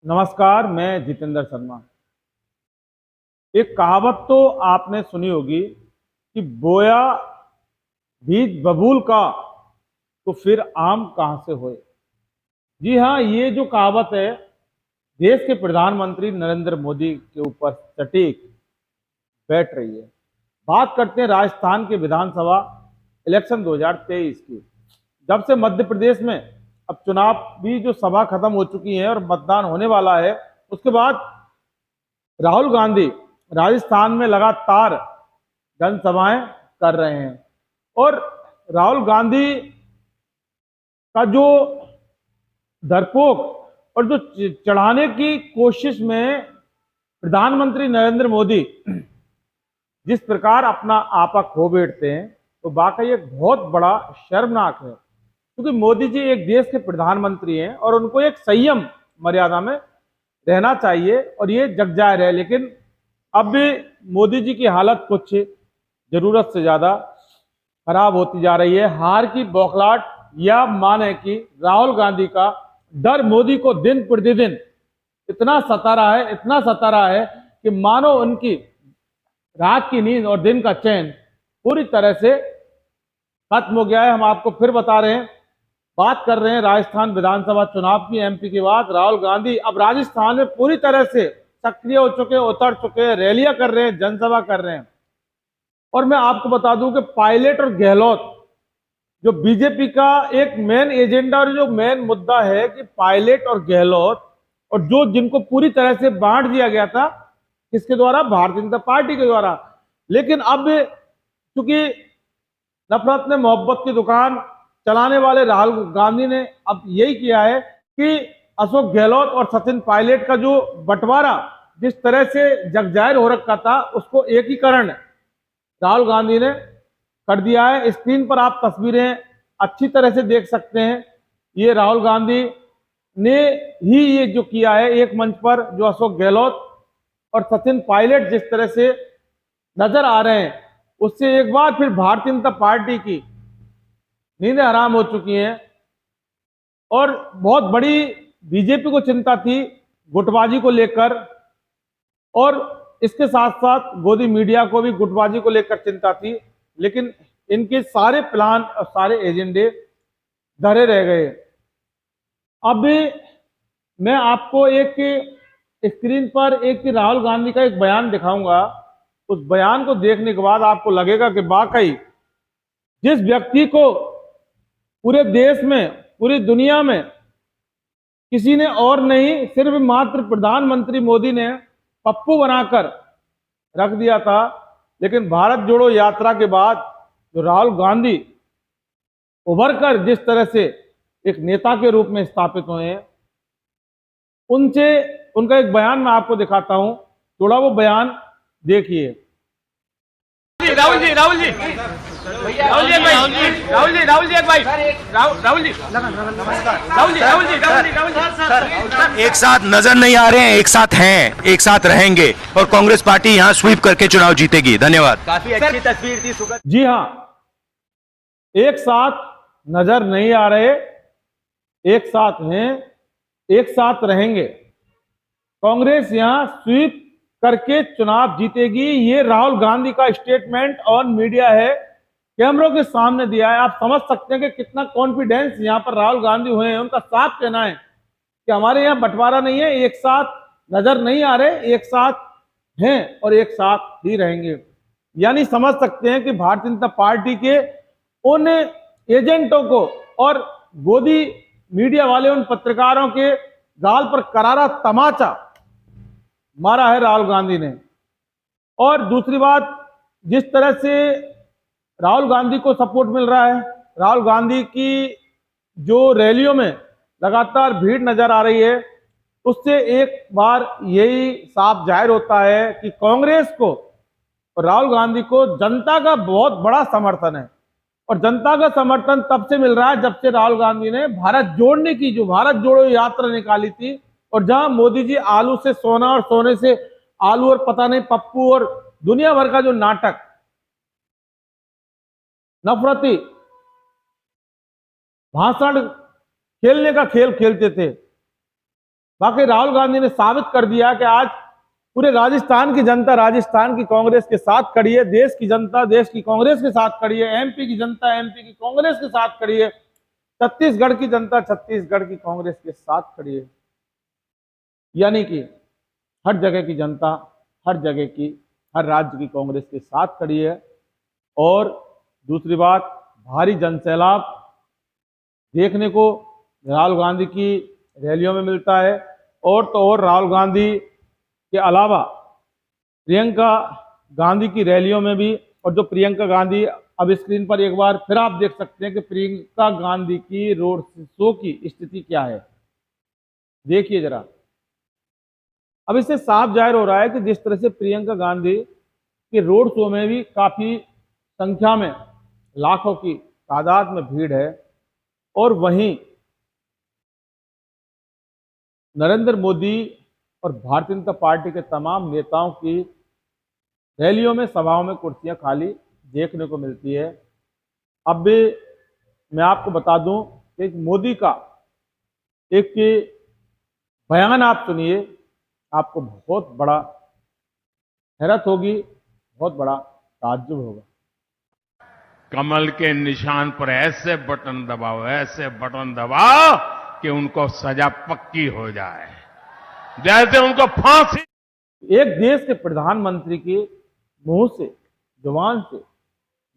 नमस्कार, मैं जितेंद्र शर्मा। एक कहावत तो आपने सुनी होगी कि बोया बीज बबूल का तो फिर आम कहां से होए। जी हाँ, ये जो कहावत है देश के प्रधानमंत्री नरेंद्र मोदी के ऊपर सटीक बैठ रही है। बात करते हैं राजस्थान के विधानसभा इलेक्शन 2023 की। जब से मध्य प्रदेश में अब चुनाव भी जो सभा खत्म हो चुकी है और मतदान होने वाला है, उसके बाद राहुल गांधी राजस्थान में लगातार जनसभाएं कर रहे हैं। और राहुल गांधी का जो डरपोक और जो चढ़ाने की कोशिश में प्रधानमंत्री नरेंद्र मोदी जिस प्रकार अपना आपा खो बैठते हैं, तो वाकई एक बहुत बड़ा शर्मनाक है। क्योंकि मोदी जी एक देश के प्रधानमंत्री हैं और उनको एक संयम मर्यादा में रहना चाहिए और ये जग जाहिर है। लेकिन अब भी मोदी जी की हालत कुछ जरूरत से ज्यादा खराब होती जा रही है। हार की बौखलाहट या माने कि राहुल गांधी का डर मोदी को दिन प्रतिदिन इतना सता रहा है कि मानो उनकी रात की नींद और दिन का चैन पूरी तरह से खत्म हो गया है। हम आपको फिर बता रहे हैं, बात कर रहे हैं राजस्थान विधानसभा चुनाव की। एमपी के बाद राहुल गांधी अब राजस्थान में पूरी तरह से सक्रिय हो चुके हैं, उतर चुके हैं, रैलियां कर रहे हैं, जनसभा कर रहे हैं। और मैं आपको बता दूं कि पायलट और गहलोत जो बीजेपी का एक मेन एजेंडा और जो मेन मुद्दा है कि पायलट और गहलोत और जो जिनको पूरी तरह से बांट दिया गया था, किसके द्वारा? भारतीय जनता पार्टी के द्वारा। लेकिन अब चूंकि नफरत में मोहब्बत की दुकान चलाने वाले राहुल गांधी ने अब यही किया है कि अशोक गहलोत और सचिन पायलट का जो बंटवारा जिस तरह से जग जाहिर हो रखा था, उसको एकीकरण राहुल गांधी ने कर दिया है। स्क्रीन पर आप तस्वीरें अच्छी तरह से देख सकते हैं। ये राहुल गांधी ने ही ये जो किया है एक मंच पर, जो अशोक गहलोत और सचिन पायलट जिस तरह से नजर आ रहे हैं, उससे एक बार फिर भारतीय जनता पार्टी की नींदें हराम हो चुकी हैं। और बहुत बड़ी बीजेपी को चिंता थी गुटबाजी को लेकर, और इसके साथ साथ गोदी मीडिया को भी गुटबाजी को लेकर चिंता थी। लेकिन इनके सारे प्लान और सारे एजेंडे धरे रह गए। अब मैं आपको एक स्क्रीन पर एक राहुल गांधी का एक बयान दिखाऊंगा। उस बयान को देखने के बाद आपको लगेगा कि वाकई जिस व्यक्ति को पूरे देश में, पूरी दुनिया में किसी ने और नहीं, सिर्फ मात्र प्रधानमंत्री मोदी ने पप्पू बनाकर रख दिया था, लेकिन भारत जोड़ो यात्रा के बाद जो राहुल गांधी उभर कर जिस तरह से एक नेता के रूप में स्थापित हुए हैं, उनसे उनका एक बयान मैं आपको दिखाता हूं। थोड़ा वो बयान देखिए। राहुल जी राहुल जी राहुल जी एक भाई राहुल जी राहुल जी एक भाई राहुल जी नमस्कार राहुल जी राहुल जी राहुल जी राहुल जी सर एक साथ नजर नहीं आ रहे हैं, एक साथ हैं, एक साथ रहेंगे और कांग्रेस पार्टी यहां स्वीप करके चुनाव जीतेगी। धन्यवाद। काफी अच्छी तस्वीर थी सुगत। जी हाँ, एक साथ नजर नहीं आ रहे, एक साथ हैं, एक साथ रहेंगे। कांग्रेस यहां स्वीप करके चुनाव जीतेगी, ये राहुल गांधी का स्टेटमेंट ऑन मीडिया है, कैमरों के सामने दिया है। आप समझ सकते हैं कि कितना कॉन्फिडेंस यहां पर राहुल गांधी हुए हैं। उनका साफ कहना है कि हमारे यहां बंटवारा नहीं है, एक साथ नजर नहीं आ रहे, एक साथ हैं और एक साथ ही रहेंगे। यानी समझ सकते हैं कि भारतीय जनता पार्टी के उन एजेंटों को और गोदी मीडिया वाले उन पत्रकारों के गाल पर करारा तमाचा मारा है राहुल गांधी ने। और दूसरी बात, जिस तरह से राहुल गांधी को सपोर्ट मिल रहा है, राहुल गांधी की जो रैलियों में लगातार भीड़ नजर आ रही है, उससे एक बार यही साफ जाहिर होता है कि कांग्रेस को और राहुल गांधी को जनता का बहुत बड़ा समर्थन है। और जनता का समर्थन तब से मिल रहा है जब से राहुल गांधी ने भारत जोड़ने की जो भारत जोड़ो यात्रा निकाली थी, और जहां मोदी जी आलू से सोना और सोने से आलू और पता नहीं पप्पू और दुनिया भर का जो नाटक नफरती भाषण खेलने का खेल खेलते थे, बाकी राहुल गांधी ने साबित कर दिया कि आज पूरे राजस्थान की जनता राजस्थान की कांग्रेस के साथ खड़ी है, देश की जनता देश की कांग्रेस के साथ खड़ी है, एमपी की जनता एमपी की कांग्रेस के साथ खड़ी है, छत्तीसगढ़ की जनता छत्तीसगढ़ की कांग्रेस के साथ खड़ी है। यानी कि हर जगह की जनता हर जगह की हर राज्य की कांग्रेस के साथ खड़ी है। और दूसरी बात, भारी जनसैलाब देखने को राहुल गांधी की रैलियों में मिलता है। और तो और राहुल गांधी के अलावा प्रियंका गांधी की रैलियों में भी, और जो प्रियंका गांधी, अब स्क्रीन पर एक बार फिर आप देख सकते हैं कि प्रियंका गांधी की रोड शो की स्थिति क्या है, देखिए जरा। अब इससे साफ जाहिर हो रहा है कि जिस तरह से प्रियंका गांधी के रोड शो में भी काफी संख्या में, लाखों की तादाद में भीड़ है, और वहीं नरेंद्र मोदी और भारतीय जनता पार्टी के तमाम नेताओं की रैलियों में, सभाओं में कुर्सियां खाली देखने को मिलती है। अब भी मैं आपको बता दूं कि मोदी का एक बयान आप सुनिए, आपको बहुत बड़ा हैरत होगी, बहुत बड़ा ताज्जुब होगा। कमल के निशान पर ऐसे बटन दबाओ कि उनको सजा पक्की हो जाए, जैसे उनको फांसी। एक देश के प्रधानमंत्री के मुंह से, जुबान से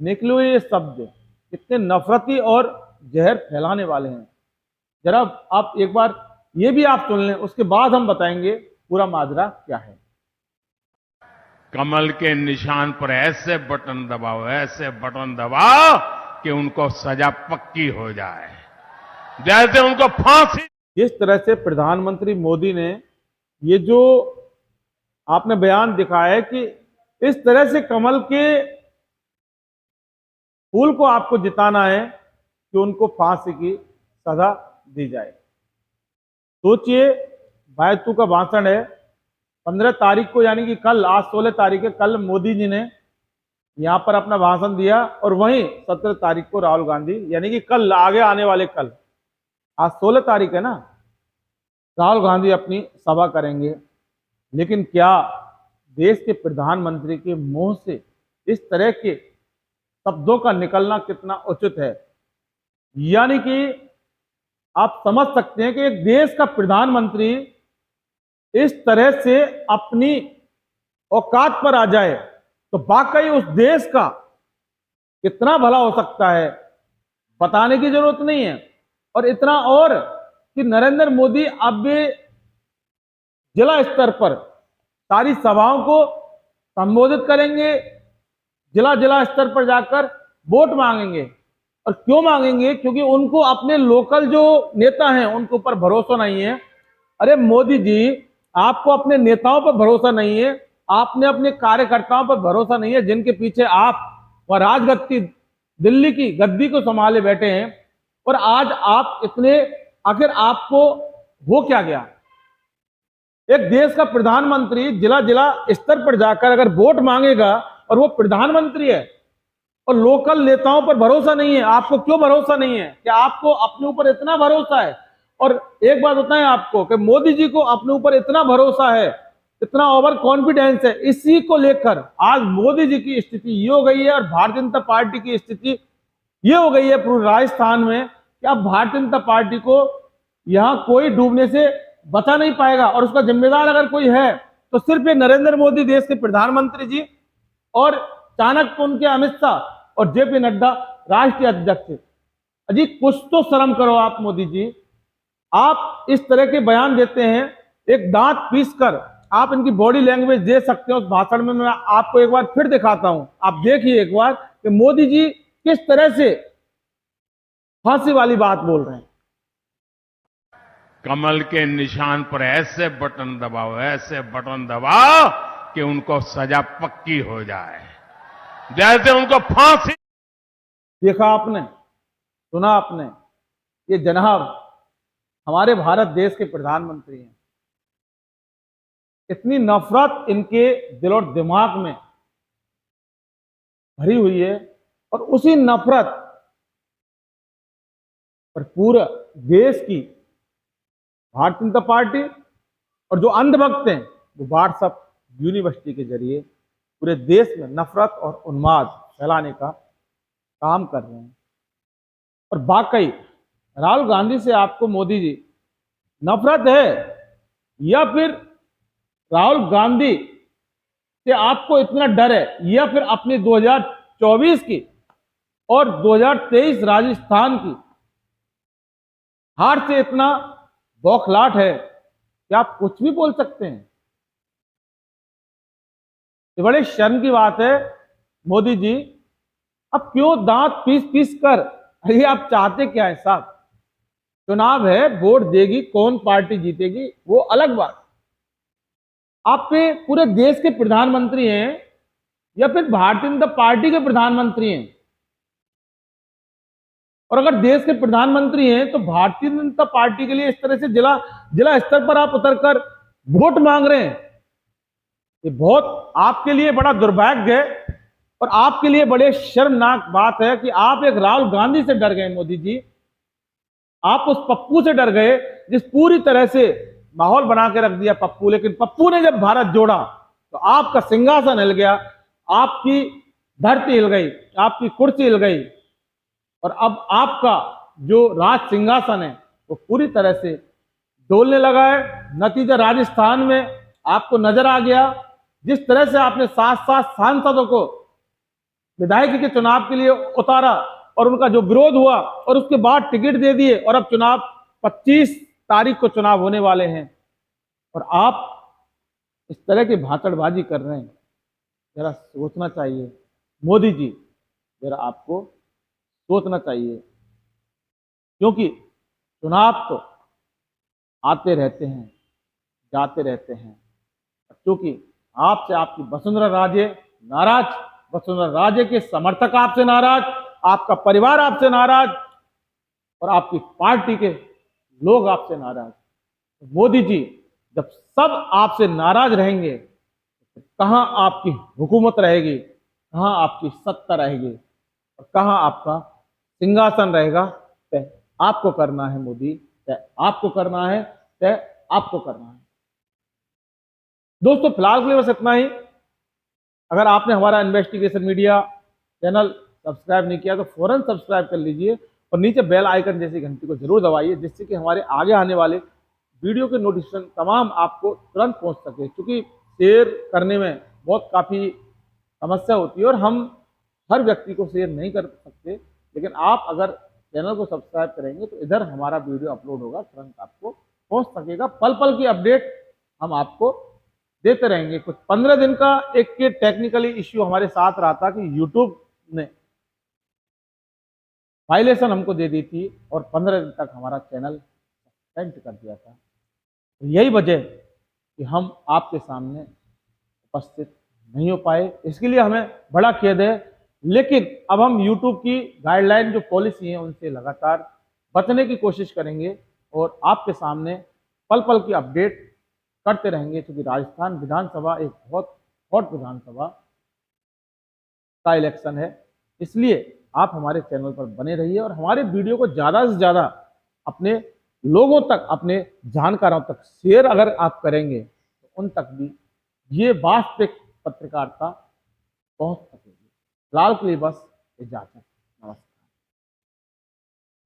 निकले हुए ये शब्द कितने नफरती और जहर फैलाने वाले हैं, जरा आप एक बार ये भी आप सुन लें, उसके बाद हम बताएंगे पूरा माजरा क्या है। कमल के निशान पर ऐसे बटन दबाओ कि उनको सजा पक्की हो जाए, जैसे उनको फांसी। जिस तरह से प्रधानमंत्री मोदी ने ये जो आपने बयान दिखाया है कि इस तरह से कमल के फूल को आपको जिताना है कि उनको फांसी की सजा दी जाए। सोचिए, भाईतू का भाषण है 15 तारीख को, यानी कि कल, आज 16 तारीख है, कल मोदी जी ने यहां पर अपना भाषण दिया, और वहीं 17 तारीख को राहुल गांधी, यानी कि कल, आगे आने वाले कल, आज 16 तारीख है ना, राहुल गांधी अपनी सभा करेंगे। लेकिन क्या देश के प्रधानमंत्री के मुंह से इस तरह के शब्दों का निकलना कितना उचित है? यानी कि आप समझ सकते हैं कि एक देश का प्रधानमंत्री इस तरह से अपनी औकात पर आ जाए तो वाकई उस देश का कितना भला हो सकता है, बताने की जरूरत नहीं है। और इतना और कि नरेंद्र मोदी अब भी जिला स्तर पर सारी सभाओं को संबोधित करेंगे, जिला स्तर पर जाकर वोट मांगेंगे। और क्यों मांगेंगे? क्योंकि उनको अपने लोकल जो नेता हैं उनके ऊपर भरोसा नहीं है। अरे मोदी जी, आपको अपने नेताओं पर भरोसा नहीं है, आपने अपने कार्यकर्ताओं पर भरोसा नहीं है, जिनके पीछे आप वह राजगद्दी, दिल्ली की गद्दी को संभाले बैठे हैं। और आज आप इतने, आखिर आपको हो क्या गया? एक देश का प्रधानमंत्री जिला स्तर पर जाकर अगर वोट मांगेगा, और वो प्रधानमंत्री है, और लोकल नेताओं पर भरोसा नहीं है, आपको क्यों भरोसा नहीं है? क्या आपको अपने ऊपर इतना भरोसा है? और एक बात बताएं आपको कि मोदी जी को अपने ऊपर इतना भरोसा है, इतना ओवर कॉन्फिडेंस है, इसी को लेकर आज मोदी जी की स्थिति ये हो गई है, और भारतीय जनता पार्टी की स्थिति ये हो गई है पूरे राजस्थान में कि अब भारतीय जनता पार्टी को यहां कोई डूबने से बचा नहीं पाएगा। और उसका जिम्मेदार अगर कोई है तो सिर्फ ये नरेंद्र मोदी, देश के प्रधानमंत्री जी, और चाणक्य उनके अमित शाह और जेपी नड्डा राष्ट्रीय अध्यक्ष। अजी कुछ तो शर्म करो आप मोदी जी। आप इस तरह के बयान देते हैं, एक दांत पीस कर आप इनकी बॉडी लैंग्वेज दे सकते हैं उस भाषण में। मैं आपको एक बार फिर दिखाता हूं, आप देखिए एक बार कि मोदी जी किस तरह से फांसी वाली बात बोल रहे हैं। कमल के निशान पर ऐसे बटन दबाओ कि उनको सजा पक्की हो जाए, जैसे उनको फांसी। देखा आपने, सुना आपने, ये जनाब हमारे भारत देश के प्रधानमंत्री हैं। इतनी नफरत इनके दिल और दिमाग में भरी हुई है, और उसी नफरत पर पूरा देश की भारतीय जनता पार्टी और जो अंधभक्त हैं वो व्हाट्सएप यूनिवर्सिटी के जरिए पूरे देश में नफरत और उन्माद फैलाने का काम कर रहे हैं। और वाकई राहुल गांधी से आपको मोदी जी नफरत है या फिर राहुल गांधी से आपको इतना डर है या फिर अपने 2024 की और 2023 राजस्थान की हार से इतना बौखलाहट है कि आप कुछ भी बोल सकते हैं। ये बड़े शर्म की बात है मोदी जी, अब क्यों दांत पीस पीस कर, अरे आप चाहते क्या है साहब? चुनाव है, वोट देगी, कौन पार्टी जीतेगी वो अलग बात। आप पे पूरे देश के प्रधानमंत्री हैं या फिर भारतीय जनता पार्टी के प्रधानमंत्री हैं, और अगर देश के प्रधानमंत्री हैं तो भारतीय जनता पार्टी के लिए इस तरह से जिला स्तर पर आप उतरकर वोट मांग रहे हैं, ये बहुत आपके लिए बड़ा दुर्भाग्य है और आपके लिए बड़े शर्मनाक बात है कि आप एक राहुल गांधी से डर गए मोदी जी। आप उस पप्पू से डर गए जिस पूरी तरह से माहौल बना के रख दिया पप्पू, लेकिन पप्पू ने जब भारत जोड़ा तो आपका सिंहासन हिल गया, आपकी धरती हिल गई, आपकी कुर्सी हिल गई और अब आपका जो राज सिंहासन है वो पूरी तरह से डोलने लगा है। नतीजा राजस्थान में आपको नजर आ गया, जिस तरह से आपने 7 सांसदों को विधायक के चुनाव के लिए उतारा और उनका जो विरोध हुआ और उसके बाद टिकट दे दिए, और अब चुनाव 25 तारीख को चुनाव होने वाले हैं और आप इस तरह की भाषणबाजी कर रहे हैं। जरा सोचना चाहिए मोदी जी, जरा आपको सोचना चाहिए, क्योंकि चुनाव तो आते रहते हैं जाते रहते हैं। क्योंकि आपसे आपकी वसुंधरा राजे नाराज, वसुंधरा राजे के समर्थक आपसे नाराज, आपका परिवार आपसे नाराज और आपकी पार्टी के लोग आपसे नाराज। मोदी जी, जब सब आपसे नाराज रहेंगे तो कहां आपकी हुकूमत रहेगी, कहां आपकी सत्ता रहेगी और कहां आपका सिंहासन रहेगा? तय आपको करना है मोदी, तय आपको करना है, तय आपको करना है। दोस्तों फिलहाल के लिए बस इतना ही। अगर आपने हमारा इन्वेस्टिगेशन मीडिया चैनल सब्सक्राइब नहीं किया तो फौरन सब्सक्राइब कर लीजिए और नीचे बेल आइकन जैसी घंटी को जरूर दबाइए, जिससे कि हमारे आगे आने वाले वीडियो के नोटिफिकेशन तमाम आपको तुरंत पहुंच सके। क्योंकि शेयर करने में बहुत काफ़ी समस्या होती है और हम हर व्यक्ति को शेयर नहीं कर सकते, लेकिन आप अगर चैनल को सब्सक्राइब करेंगे तो इधर हमारा वीडियो अपलोड होगा, तुरंत आपको पहुंच सकेगा। पल पल की अपडेट हम आपको देते रहेंगे। कुछ 15 दिन का एक के टेक्निकली इश्यू हमारे साथ रहा था कि यूट्यूब ने वायलेशन हमको दे दी थी और 15 दिन तक हमारा चैनल सस्पेंड कर दिया था। तो यही वजह कि हम आपके सामने उपस्थित नहीं हो पाए, इसके लिए हमें बड़ा खेद है। लेकिन अब हम यूट्यूब की गाइडलाइन जो पॉलिसी है उनसे लगातार बचने की कोशिश करेंगे और आपके सामने पल पल की अपडेट करते रहेंगे। क्योंकि राजस्थान विधानसभा एक बहुत हॉट विधानसभा का इलेक्शन है, इसलिए आप हमारे चैनल पर बने रहिए और हमारे वीडियो को ज़्यादा से ज़्यादा अपने लोगों तक, अपने जानकारों तक शेयर अगर आप करेंगे तो उन तक भी ये वास्तविक पत्रकारिता पहुंच सकेगी। फिलहाल के लिए बस इजाजत।